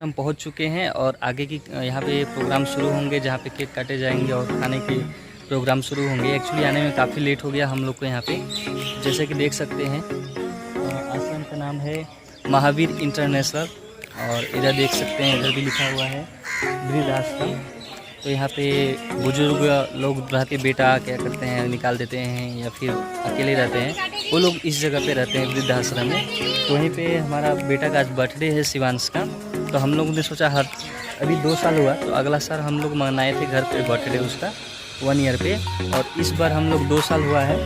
हम पहुंच चुके हैं और आगे की यहाँ पे प्रोग्राम शुरू होंगे, जहाँ पे केक काटे जाएंगे और खाने के प्रोग्राम शुरू होंगे। एक्चुअली आने में काफ़ी लेट हो गया हम लोग को यहाँ पे। जैसे कि देख सकते हैं आश्रम का नाम है महावीर इंटरनेशनल, और इधर देख सकते हैं इधर भी लिखा हुआ है वृद्ध आश्रम। तो यहाँ पे बुजुर्ग लोग रहते, बेटा क्या करते हैं निकाल देते हैं या फिर अकेले रहते हैं, वो लोग इस जगह पे रहते हैं वृद्ध आश्रम में। तो वहीं पे हमारा बेटा का आज बर्थडे है शिवांश का, तो हम लोगों ने सोचा अभी 2 साल हुआ, तो अगला साल हम लोग मनाए थे घर पे बर्थडे उसका 1 ईयर पे, और इस बार हम लोग 2 साल हुआ है।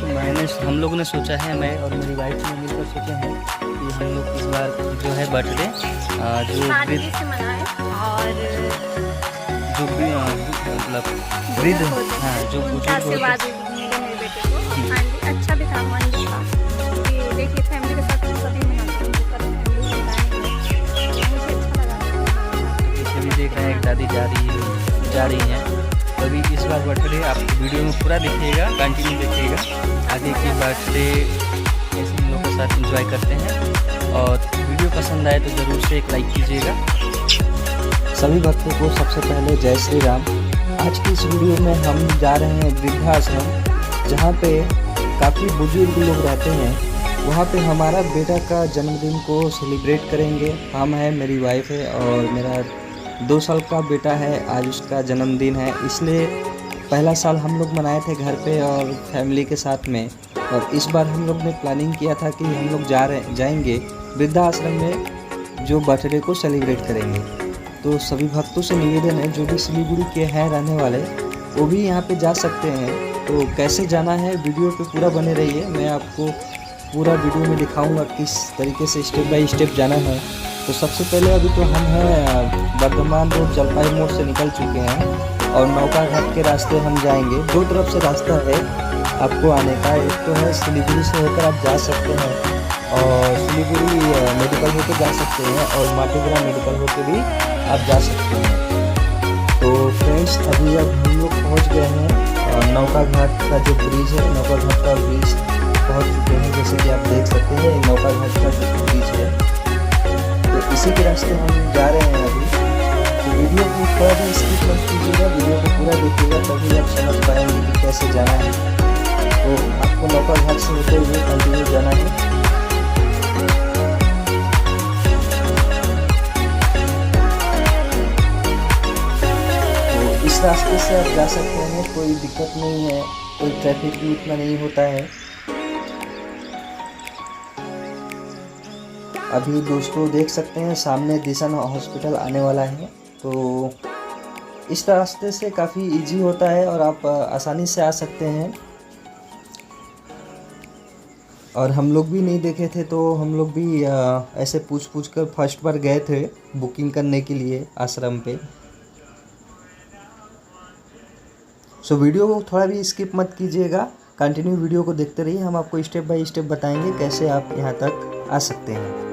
तो हम लोगों ने सोचा है, मैं और मेरी वाइफ ने मिलकर सोचे हैं कि हम लोग इस बार जो है बर्थडे जो मतलब वृद्ध, हाँ जो बुजुर्ग होते हैं, अच्छा भी था, मन भी था कि देखिए फैमिली के साथ सभी मनाते हैं, मुझे अच्छा लगा। पीछे भी देख रहे हैं एक दादी जा रही हैं। तो अभी इस बार बर्थडे आप वीडियो में पूरा देखिएगा, कंटिन्यू देखिएगा, आगे की बर्थडे ऐसे हम लोग के साथ एंजॉय करते हैं। और वीडियो पसंद आए तो ज़रूर से एक लाइक कीजिएगा। सभी भक्तों को सबसे पहले जय श्री राम। आज की इस वीडियो में हम जा रहे हैं वृद्धाश्रम, जहाँ पे काफ़ी बुजुर्ग लोग रहते हैं। वहाँ पे हमारा बेटा का जन्मदिन को सेलिब्रेट करेंगे। हम है, मेरी वाइफ है और मेरा 2 साल का बेटा है। आज उसका जन्मदिन है, इसलिए पहला साल हम लोग मनाए थे घर पे और फैमिली के साथ में। और इस बार हम लोग ने प्लानिंग किया था कि हम लोग जाएंगे वृद्धाश्रम में, जो बर्थडे को सेलिब्रेट करेंगे। तो सभी भक्तों से निवेदन है, जो भी सिलीगुड़ी के हैं रहने वाले, वो भी यहाँ पे जा सकते हैं। तो कैसे जाना है वीडियो पे पूरा बने रहिए, मैं आपको पूरा वीडियो में दिखाऊंगा किस तरीके से स्टेप बाय स्टेप जाना है। तो सबसे पहले अभी तो हम हैं वर्धमान रोड जलपाई मोड़ से निकल चुके हैं और नौका घाट के रास्ते हम जाएंगे। 2 तरफ से रास्ता है आपको आने का। एक तो है सिलीगुड़ी से होकर आप जा सकते हैं और सिलीगुड़ी मेडिकल होकर जा सकते हैं, और माटीगुड़ा मेडिकल होकर भी आप जा सकते हैं। तो फ्रेंड्स अभी अब हम लोग पहुँच गए हैं नौका घाट का जो ब्रिज है, नौका घाट का ब्रिज पहुँच चुके हैं। जैसे कि आप देख सकते हैं नौका घाट का जो ब्रिज है, तो इसी के रास्ते हम जा रहे हैं अभी। तो वीडियो को थोड़ा भी स्किप मत कीजिएगा, वीडियो को पूरा देखिएगा, तभी आप समझ पाएंगे कि कैसे जाना है। तो आपको नौका घाट से होते हुए कंटिन्यू जाना है। इस रास्ते से आप जा सकते हैं, कोई दिक्कत नहीं है, कोई ट्रैफिक भी उतना नहीं होता है। अभी दोस्तों देख सकते हैं सामने दिशन हॉस्पिटल आने वाला है। तो इस रास्ते से काफ़ी इजी होता है और आप आसानी से आ सकते हैं। और हम लोग भी नहीं देखे थे, तो हम लोग भी ऐसे पूछ कर फर्स्ट बार गए थे बुकिंग करने के लिए आश्रम पे। सो वीडियो को थोड़ा भी स्किप मत कीजिएगा, कंटिन्यू वीडियो को देखते रहिए। हम आपको स्टेप बाय स्टेप बताएंगे कैसे आप यहाँ तक आ सकते हैं।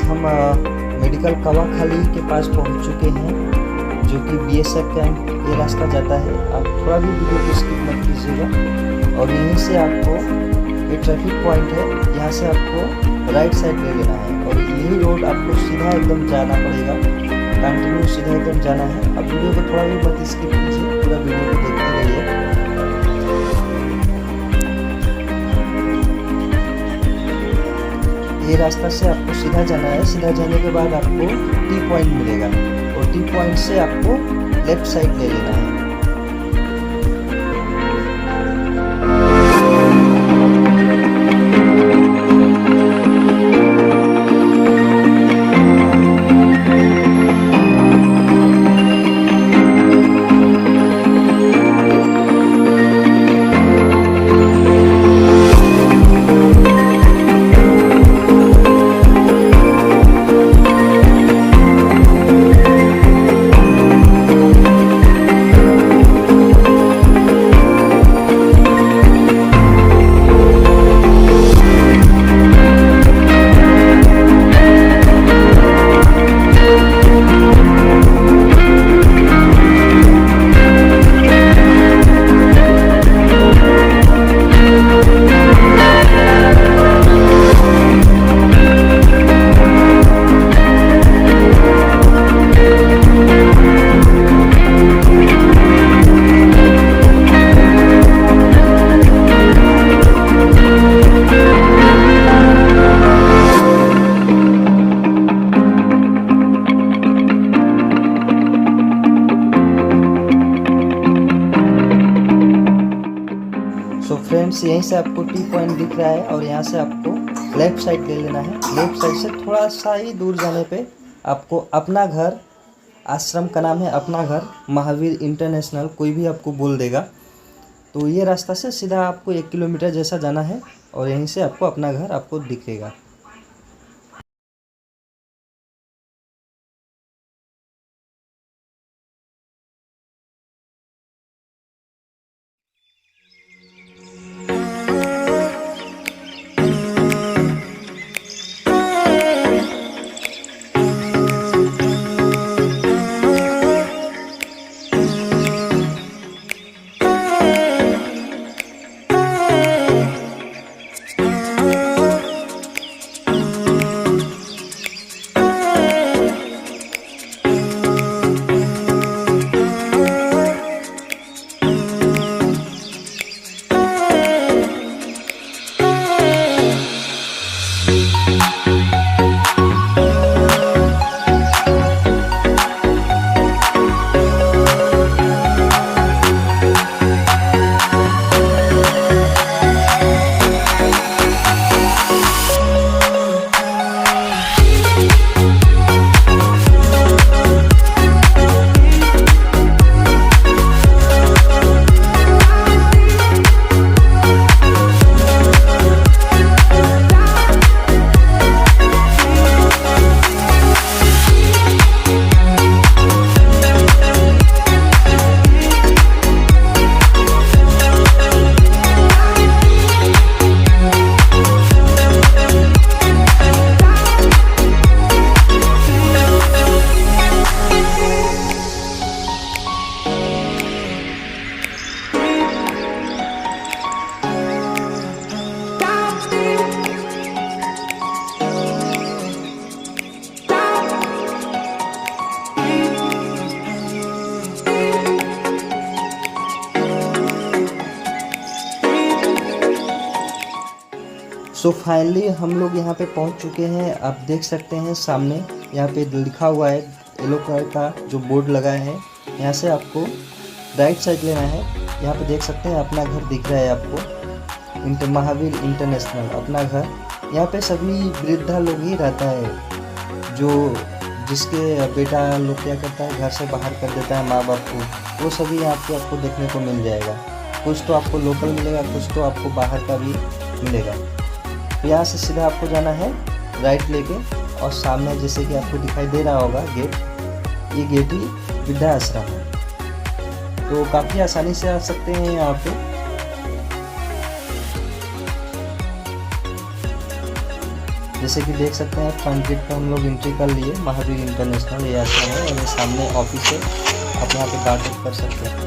हम मेडिकल कवाखाली के पास पहुंच चुके हैं, जो कि BSF कैंप ये रास्ता जाता है। आप थोड़ा भी वीडियो को स्किप मत कीजिएगा। और यहीं से आपको ये ट्रैफिक पॉइंट है, यहाँ से आपको राइट साइड ले लेना है और यही रोड आपको सीधा एकदम जाना पड़ेगा, कंटिन्यू सीधा एकदम जाना है। अब वीडियो को थोड़ा भी मत स्किप कीजिए, पूरा वीडियो को देखते रहिए। ये रास्ता से आपको सीधा जाना है। सीधा जाने के बाद आपको टी पॉइंट मिलेगा और टी पॉइंट से आपको लेफ्ट साइड ले लेना है। फ्रेंड्स यहीं से आपको टी पॉइंट दिख रहा है और यहाँ से आपको लेफ़्ट साइड ले लेना है। लेफ़्ट साइड से थोड़ा सा ही दूर जाने पे आपको अपना घर, आश्रम का नाम है अपना घर महावीर इंटरनेशनल, कोई भी आपको बोल देगा। तो ये रास्ता से सीधा आपको 1 किलोमीटर जैसा जाना है और यहीं से आपको अपना घर आपको दिखेगा। सो फाइनली हम लोग यहाँ पे पहुँच चुके हैं। आप देख सकते हैं सामने यहाँ पे लिखा हुआ है येलो कलर का जो बोर्ड लगा है। यहाँ से आपको राइट साइड लेना है। यहाँ पे देख सकते हैं अपना घर दिख रहा है आपको, महावीर इंटरनेशनल अपना घर। यहाँ पे सभी वृद्धा लोग ही रहता है, जो जिसके बेटा लोग क्या करता है घर से बाहर कर देता है माँ बाप को, वो सभी यहाँ पे आपको देखने को मिल जाएगा। कुछ तो आपको लोकल मिलेगा, कुछ तो आपको बाहर का भी मिलेगा। तो यहाँ से सीधा आपको जाना है राइट लेके, और सामने जैसे कि आपको दिखाई दे रहा होगा गेट, ये गेट ही वृद्धा आश्रम है। तो काफ़ी आसानी से आ सकते हैं यहाँ पे। जैसे कि देख सकते हैं फ्रंट गेट पर हम लोग एंट्री कर लिए। महावीर इंटरनेशनल ये आश्रम है और ये सामने ऑफिस है, आप यहाँ पे गार्ड कर सकते हैं।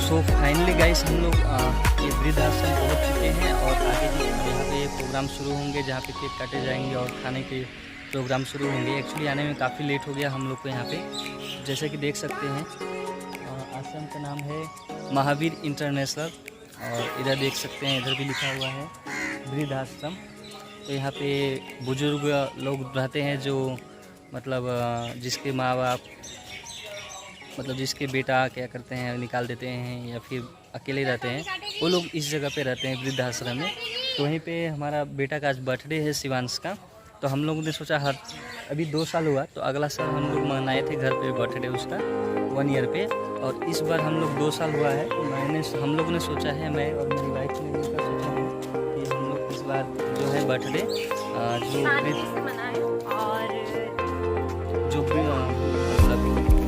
सो फाइनली गाइस हम लोग ये वृद्ध आश्रम पहुँच चुके हैं और आगे यहाँ पे प्रोग्राम शुरू होंगे, जहाँ पे केक काटे जाएंगे और खाने के प्रोग्राम शुरू होंगे। एक्चुअली आने में काफ़ी लेट हो गया हम लोग को यहाँ पे। जैसे कि देख सकते हैं आश्रम का नाम है महावीर इंटरनेशनल, और इधर देख सकते हैं इधर भी लिखा हुआ है वृद्ध आश्रम। तो यहाँ पे बुजुर्ग लोग रहते हैं जो मतलब जिसके माँ बाप मतलब जिसके बेटा क्या करते हैं निकाल देते हैं या फिर अकेले रहते हैं, वो लोग इस जगह पे रहते हैं वृद्ध आश्रम में। तो वहीं पे हमारा बेटा का आज बर्थडे है शिवांश का, तो हम लोगों ने सोचा अभी 2 साल हुआ तो अगला साल हम लोग मनाए थे घर पे बर्थडे उसका 1 ईयर पे, और इस बार हम लोग 2 साल हुआ है। तो हम लोग ने सोचा है, मैं और मेरी वाइफ ने मिलकर सोचा है कि हम लोग इस बार जो है बर्थडे जो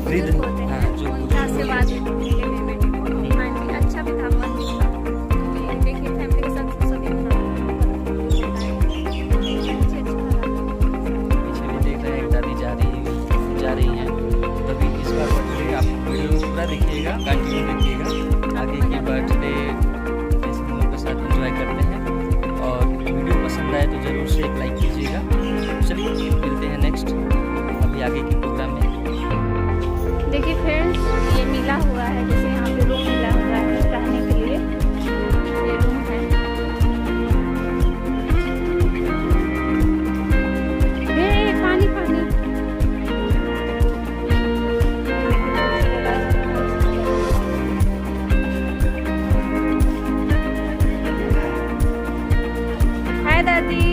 वृद्ध जो अच्छा भी था देखिए फैमिली के साथ सभी पीछे भी देख रहे हैं दादी जा रही हैं। तभी इस बार बर्थडे आप वीडियो पूरा देखिएगा, कंटिन्यू देखिएगा। आगे की बर्थडे ऐसे हम लोग के साथ एंजॉय करते हैं, और वीडियो पसंद आए तो ज़रूर से एक लाइक कीजिएगा। चलिए मिलते हैं नेक्स्ट अभी आगे के प्रोग्राम में। देखिए फ्रेंड्स, ये मिला हुआ है, जैसे यहाँ पे रूम मिला हुआ है रहने के लिए, ये रूम है। ये पानी पानी हाय दादी।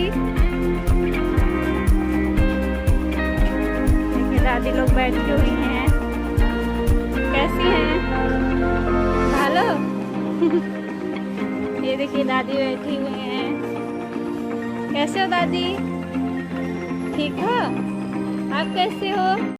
देखिए दादी लोग बैठी हुई हैं। कैसी हैं? हेलो। ये देखिए दादी बैठी हुई हैं। कैसे हो दादी? ठीक हो? आप कैसे हो?